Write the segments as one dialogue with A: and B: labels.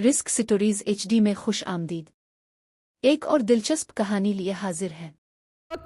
A: Risk stories HD में खुश आमदीद। एक और दिलचस्प कहानी लिए हाजिर है।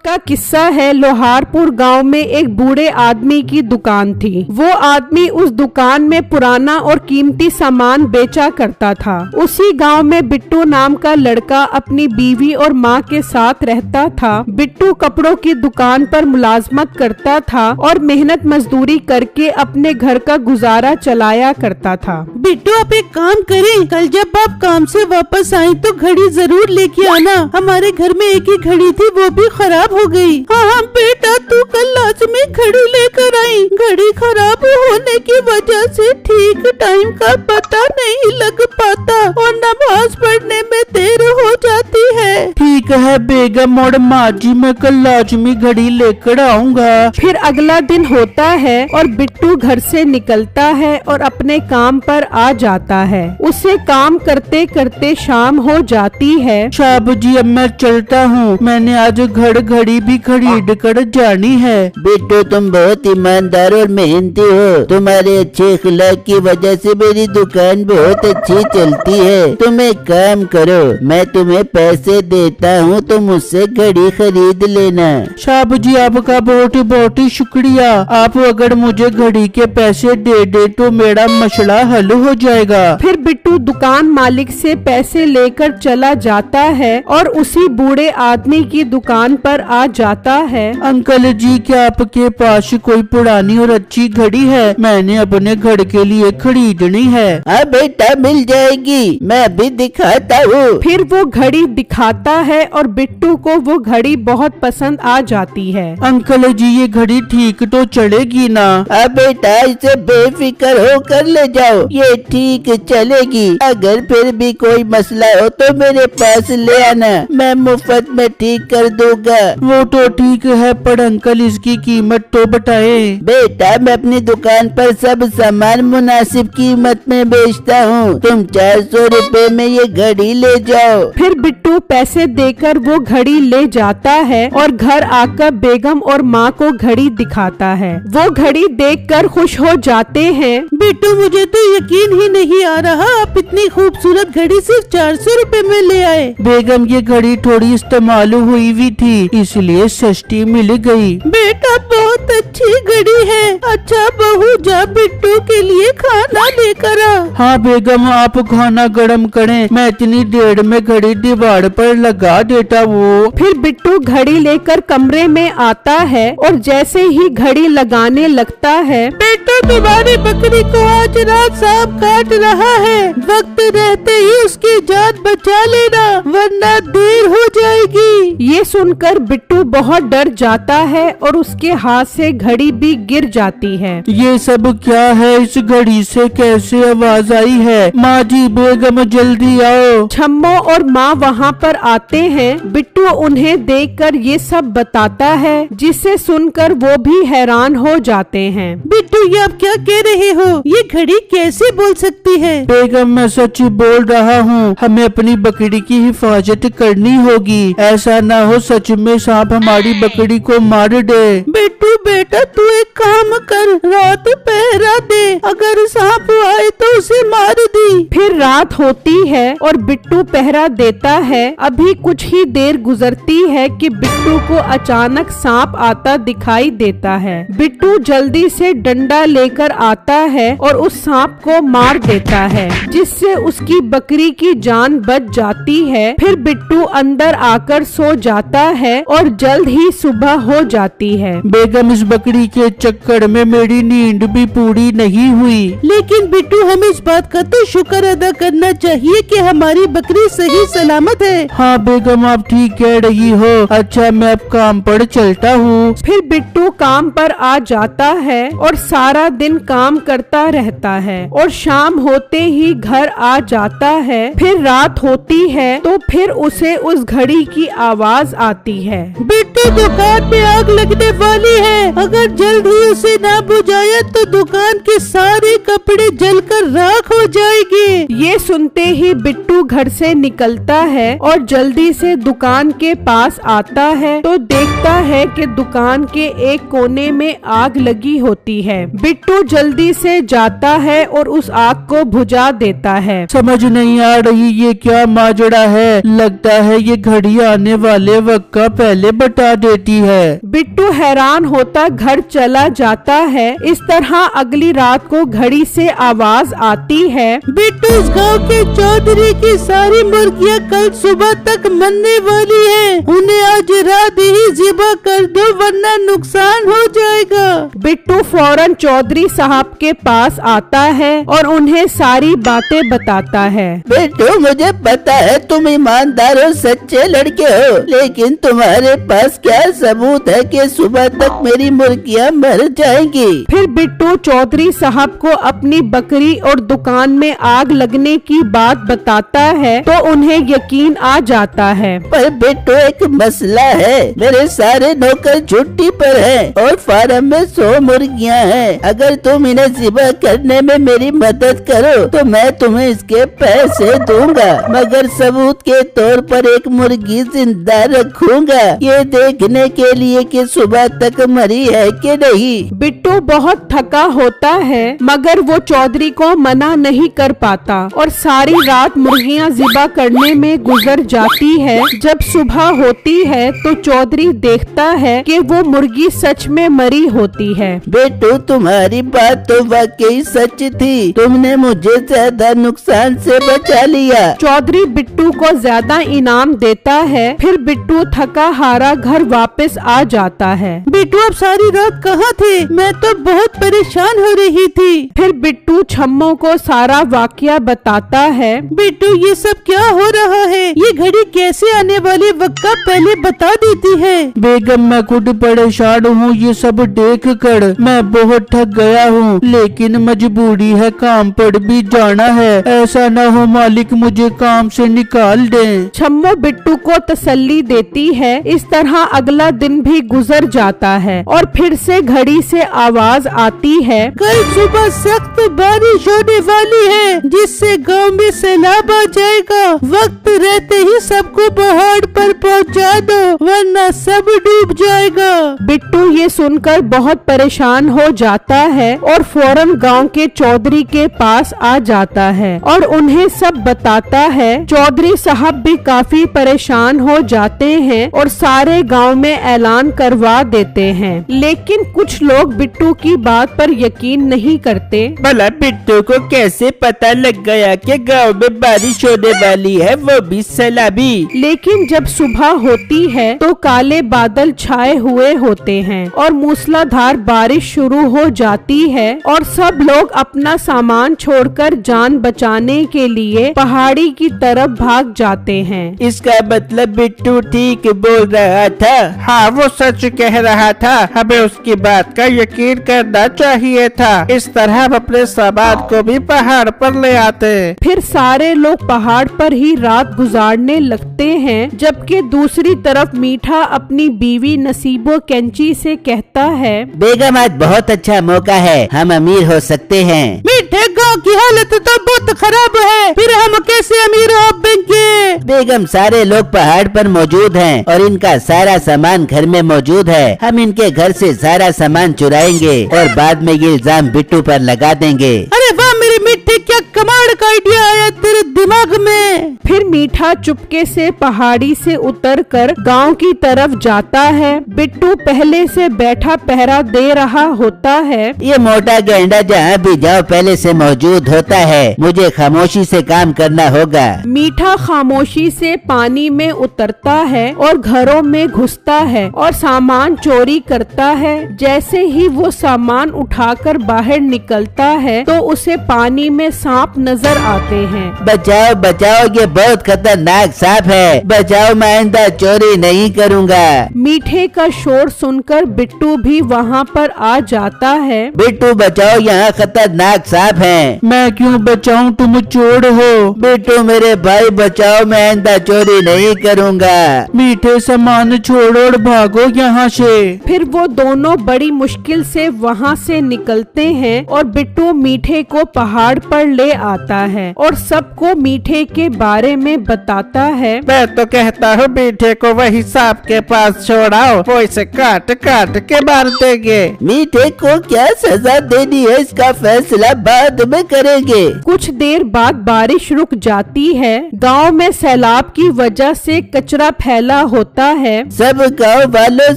B: का किस्सा है। लोहारपुर गांव में एक बूढ़े आदमी की दुकान थी। वो आदमी उस दुकान में पुराना और कीमती सामान बेचा करता था। उसी गांव में बिट्टू नाम का लड़का अपनी बीवी और माँ के साथ रहता था। बिट्टू कपड़ों की दुकान पर मुलाजमत करता था और मेहनत मजदूरी करके अपने घर का गुजारा चलाया करता था।
C: बिट्टू आप एक काम करें, कल जब आप काम से वापस आए तो घड़ी जरूर लेके आना। हमारे घर में एक ही घड़ी थी, वो भी खराब हो गई। हाँ बेटा, तू कल लाजमी घड़ी लेकर आई। घड़ी खराब होने की वजह से ठीक टाइम का पता नहीं लग पाता और नमाज पढ़ने में देर हो जाती है।
D: ठीक है बेगम और माँ जी, मैं कल लाजमी घड़ी लेकर आऊँगा।
B: फिर अगला दिन होता है और बिट्टू घर से निकलता है और अपने काम पर आ जाता है। उसे काम करते करते शाम हो जाती है।
D: साहब जी, अब मैं चलता हूँ, मैंने आज घड़ी भी खरीद कर जानी है।
E: बिट्टू, तुम बहुत ईमानदार और मेहनती हो। तुम्हारे अच्छे अखलाक की वजह से मेरी दुकान बहुत अच्छी चलती है। तुम एक काम करो, मैं तुम्हें पैसे देता हूँ, तुम मुझसे घड़ी खरीद लेना।
D: साहब जी, आपका बहुत बहुत शुक्रिया। आप अगर मुझे घड़ी के पैसे दे दे तो मेरा मसला हल हो जाएगा।
B: फिर बिट्टू दुकान मालिक से पैसे लेकर चला जाता है और उसी बूढ़े आदमी की दुकान पर आ जाता है।
D: अंकल जी, क्या आपके पास कोई पुरानी और अच्छी घड़ी है? मैंने अपने घर के लिए खरीदनी है।
E: हाँ बेटा, मिल जाएगी, मैं अभी दिखाता हूँ।
B: फिर वो घड़ी दिखाता है और बिट्टू को वो घड़ी बहुत पसंद आ जाती है।
D: अंकल जी, ये घड़ी ठीक तो चलेगी ना?
E: हाँ बेटा, इसे बेफिक्र होकर ले जाओ, ये ठीक चलेगी। अगर फिर भी कोई मसला हो तो मेरे पास ले आना, मैं मुफ्त में ठीक कर दूंगा।
D: वो तो ठीक है, पर अंकल इसकी कीमत तो बताएं।
E: बेटा, मैं अपनी दुकान पर सब सामान मुनासिब कीमत में बेचता हूँ। तुम 400 रुपए में ये घड़ी ले जाओ।
B: फिर बिट्टू पैसे देकर वो घड़ी ले जाता है और घर आकर बेगम और माँ को घड़ी दिखाता है। वो घड़ी देखकर खुश हो जाते हैं।
C: बिट्टू, मुझे तो यकीन ही नहीं आ रहा, आप इतनी खूबसूरत घड़ी सिर्फ 400 रुपए में ले आए।
D: बेगम, ये घड़ी थोड़ी इस्तेमाल हुई हुई थी, इसलिए सस्ती मिल गई।
C: बेटा, बहुत अच्छी घड़ी है। अच्छा बहू, जा बिट्टू के लिए खाना लेकर आ।
D: हाँ बेगम, आप खाना गरम करें, मैं इतनी देर में घड़ी दीवार पर लगा देता हूँ।
B: फिर बिट्टू घड़ी लेकर कमरे में आता है और जैसे ही घड़ी लगाने लगता है,
C: बेटा, तुम्हारी बकरी को आज रात सांप काट रहा है, वक्त रहते ही उसकी जान बचा लेना वरना देर हो जाएगी।
B: ये सुनकर बिट्टू बहुत डर जाता है और उसके हाथ से घड़ी भी गिर जाती है।
D: ये सब क्या है? इस घड़ी से कैसे आवाज आई है? माँ जी, बेगम जल्दी आओ।
B: छम्मो और माँ वहाँ पर आते हैं। बिट्टू उन्हें देखकर ये सब बताता है, जिसे सुनकर वो भी हैरान हो जाते हैं।
C: बिट्टू, ये आप क्या कह रहे हो? ये घड़ी कैसे बोल सकती है?
D: बेगम, मैं सच बोल रहा हूँ, हमें अपनी बकरी की हिफाजत करनी होगी। ऐसा ना हो सच में सांप हमारी बकरी को मार दे।
C: बिट्टू बेटा, तू एक काम कर, रात पहरा दे, अगर सांप आए तो उसे मार दी।
B: फिर रात होती है और बिट्टू पहरा देता है। अभी कुछ ही देर गुजरती है कि बिट्टू को अचानक सांप आता दिखाई देता है। बिट्टू जल्दी से डंडा लेकर आता है और उस सांप को मार देता है, जिससे उसकी बकरी की जान बच जाती है। फिर बिट्टू अंदर आकर सो जाता है और जल्द ही सुबह हो जाती है।
D: बेगम, इस बकरी के चक्कर में मेरी नींद भी पूरी नहीं हुई।
C: लेकिन बिट्टू, हमें इस बात का तो शुक्र अदा करना चाहिए कि हमारी बकरी सही सलामत है।
D: हाँ बेगम, आप ठीक कह रही हो। अच्छा, मैं अब काम पर चलता हूँ।
B: फिर बिट्टू काम पर आ जाता है और सारा दिन काम करता रहता है और शाम होते ही घर आ जाता है। फिर रात होती है तो फिर उसे उस घड़ी की आवाज आती है।
C: बिट्टू, दुकान में आग लगने वाली वाली है, अगर जल्द ही उसे ना बुझाया तो दुकान के सारे कपड़े जलकर राख हो जाएंगे।
B: ये सुनते ही बिट्टू घर से निकलता है और जल्दी से दुकान के पास आता है तो देखता है कि दुकान के एक कोने में आग लगी होती है। बिट्टू जल्दी से जाता है और उस आग को बुझा देता है।
D: समझ नहीं आ रही ये क्या माजरा है, लगता है ये घड़ी आने वाले वक्त का पहले बता देती है।
B: बिट्टू हैरान होता घर चला जाता है। इस तरह अगली रात को घड़ी से आवाज आती है,
C: बिट्टू इस गाँव के चौधरी की सारी मुर्गियाँ कल सुबह तक मरने वाली है, उन्हें आज रात ही ज़िबा कर दो वरना नुकसान हो जाएगा।
B: बिट्टू फौरन चौधरी साहब के पास आता है और उन्हें सारी बातें बताता है।
E: बेटू मुझे पता है तुम ईमानदार और सच्चे लड़के हो, लेकिन तुम्हारे पास क्या सबूत है कि सुबह तक मेरी मुर्गियाँ मर जाएंगी?
B: फिर बिट्टू चौधरी साहब को अपनी बकरी और दुकान में आग लगने की बात बताता है तो उन्हें यकीन आ जाता है।
E: पर बेटू एक मसला है, मेरे सारे नौकर छुट्टी पर हैं और फार्म में 100 मुर्गियाँ हैं। अगर तुम इन्हें ज़िबा करने में मेरी मदद करो तो मैं तुम्हें इसके पैसे दूंगा, मगर सबूत के तौर पर एक मुर्गी जिंदा रखूंगा ये देखने के लिए कि सुबह तक मरी है कि नहीं।
B: बिट्टू बहुत थका होता है मगर वो चौधरी को मना नहीं कर पाता और सारी रात मुर्गियाँ ज़िबा करने में गुजर जाती है। जब सुबह होती है तो चौधरी देखता है कि वो मुर्गी सच में मरी होती है।
E: बेटू तुम्हारी बात तो वाकई सच थी, तुमने मुझे ज्यादा नुकसान से बचा लिया।
B: चौधरी बिट्टू को ज्यादा इनाम देता है। फिर बिट्टू थका हारा घर वापस आ जाता है।
C: बिट्टू अब सारी रात कहाँ थे? मैं तो बहुत परेशान हो रही थी।
B: फिर बिट्टू छम्मो को सारा वाकया बताता है।
C: बिट्टू ये सब क्या हो रहा है? ये घड़ी कैसे आने वाले वक्त का पहले बता देती है?
D: बेगम मैं खुद परेशान हूँ ये सब देख कर, मैं बहुत थक गया हूँ, लेकिन मजबूरी है, काम पर भी जाना है, ऐसा न हो मालिक मुझे काम से निकाल दे।
B: छम्मो बिट्टू को तसल्ली देती है। इस तरह अगला दिन भी गुजर जाता है और फिर से घड़ी से आवाज आती है,
C: कल सुबह सख्त बारिश होने वाली है जिससे गांव में सैलाब आ जाएगा, वक्त रहते ही सबको पहाड़ पर पहुंचा दो वरना सब डूब जाएगा।
B: बिट्टू ये सुनकर बहुत परेशान हो जाता है और फौरन गांव के चौधरी के पास आ जाता है और उन्हें सब बताता है। चौधरी साहब भी काफी परेशान हो जाते हैं और सारे गांव में ऐलान करवा देते हैं, लेकिन कुछ लोग बिट्टू की बात पर यकीन नहीं करते।
E: भला बिट्टू को कैसे पता लग गया कि गांव में बारिश होने वाली है, वो भी सैलाबी?
B: लेकिन जब सुबह होती है तो काले बादल छाए हुए होते हैं और मूसलाधार बारिश शुरू हो जाती है और सब लोग अपना सामान छोड़कर जान बचाने के लिए पहाड़ी की तरफ भाग जाते हैं।
E: इसका मतलब बिट्टू ठीक बोल रहा था।
D: हाँ वो सच कह रहा था, हमें उसकी बात का यकीन करना चाहिए था, इस तरह हम अपने सामान को भी पहाड़ पर ले आते।
B: फिर सारे लोग पहाड़ पर ही रात गुजारने लगते हैं, जबकि दूसरी तरफ मीठा अपनी बीवी नसीबो कैंची से कहता है,
E: बेगम आज बहुत अच्छा मौका है, हम अमीर हो सकते हैं।
C: मीठे गाँव की हालत तो बहुत खराब है, फिर हम कैसे अमीर हो पाएंगे?
E: बेगम सारे लोग पहाड़ पर मौजूद हैं और इनका सारा सामान घर में मौजूद है, हम इनके घर से सारा सामान चुराएंगे और बाद में ये इल्जाम बिट्टू पर लगा देंगे।
C: अरे वाह मेरी मीठी, क्या कमाल का आइडिया आया तेरे दिमाग में।
B: फिर मीठा चुपके से पहाड़ी से उतरकर गांव की तरफ जाता है। बिट्टू पहले से बैठा पहरा दे रहा होता है।
E: ये मोटा गेंडा जहाँ भी जाओ पहले से मौजूद होता है, मुझे खामोशी से काम करना होगा।
B: मीठा खामोशी से पानी में उतरता है और घरों में घुसता है और सामान चोरी करता है। जैसे ही वो सामान उठाकर बाहर निकलता है तो उसे पानी में सांप नजर आते हैं।
E: बचाओ बचाओ, ये बहुत खतरनाक सांप है, बचाओ, मैं आइंदा चोरी नहीं करूँगा।
B: मीठे का शोर सुनकर बिट्टू भी वहाँ पर आ जाता है।
E: बिट्टू बचाओ, यहाँ खतरनाक सांप है।
D: मैं क्यों बचाऊं, तुम चोर हो।
E: बिट्टू मेरे भाई बचाओ, मैं आइंदा चोरी नहीं करूँगा।
D: मीठे सामान छोड़ो और भागो यहाँ से।
B: फिर वो दोनों बड़ी मुश्किल से वहाँ से निकलते हैं और बिट्टू मीठे को पहाड़ पर ले आता है और सबको मीठे के बारे में बताता है।
C: मैं तो कहता हूँ मीठे को वही सांप के पास छोड़ाओ, वो इसे काट काट के मार देंगे।
E: मीठे को क्या सजा देनी है, इसका फैसला बाद में करेंगे।
B: कुछ देर बाद बारिश रुक जाती है। गांव में सैलाब की वजह से कचरा फैला होता है।
E: सब गांव वालों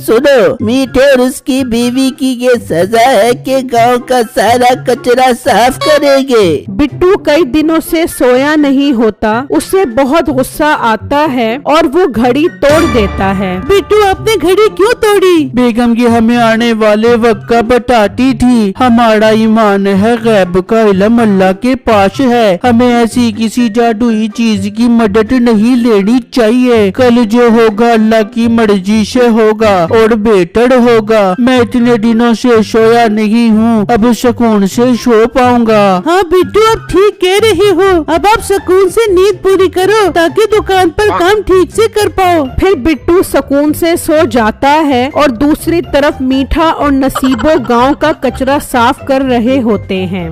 E: सुनो, मीठे और उसकी बीवी की ये सजा है कि गांव का सारा कचरा साफ करेंगे।
B: बिट्टू कई दिनों से सोया नहीं होता, उसे बहुत गुस्सा आता है और वो घड़ी तोड़ देता है।
C: बिट्टू आपने घड़ी क्यों तोड़ी?
D: बेगम ये हमें आने वाले वक्त का बताती थी। हमारा ईमान है गैब का इल्म अल्लाह के पास है, हमें ऐसी किसी जादुई चीज की मदद नहीं लेनी चाहिए। कल जो होगा अल्लाह की मर्जी से होगा और बेहतर होगा। मैं इतने दिनों से सोया नहीं हूँ, अब सुकून से सो पाऊंगा।
C: हाँ बिट्टू आप ठीक कह रही हो, अब आप सुकून से नींद पूरी करो ताकि दुकान पर काम ठीक से कर पाओ।
B: फिर बिट्टू सुकून से सो जाता है और दूसरी तरफ मीठा और नसीबो गांव का कचरा साफ कर रहे होते हैं।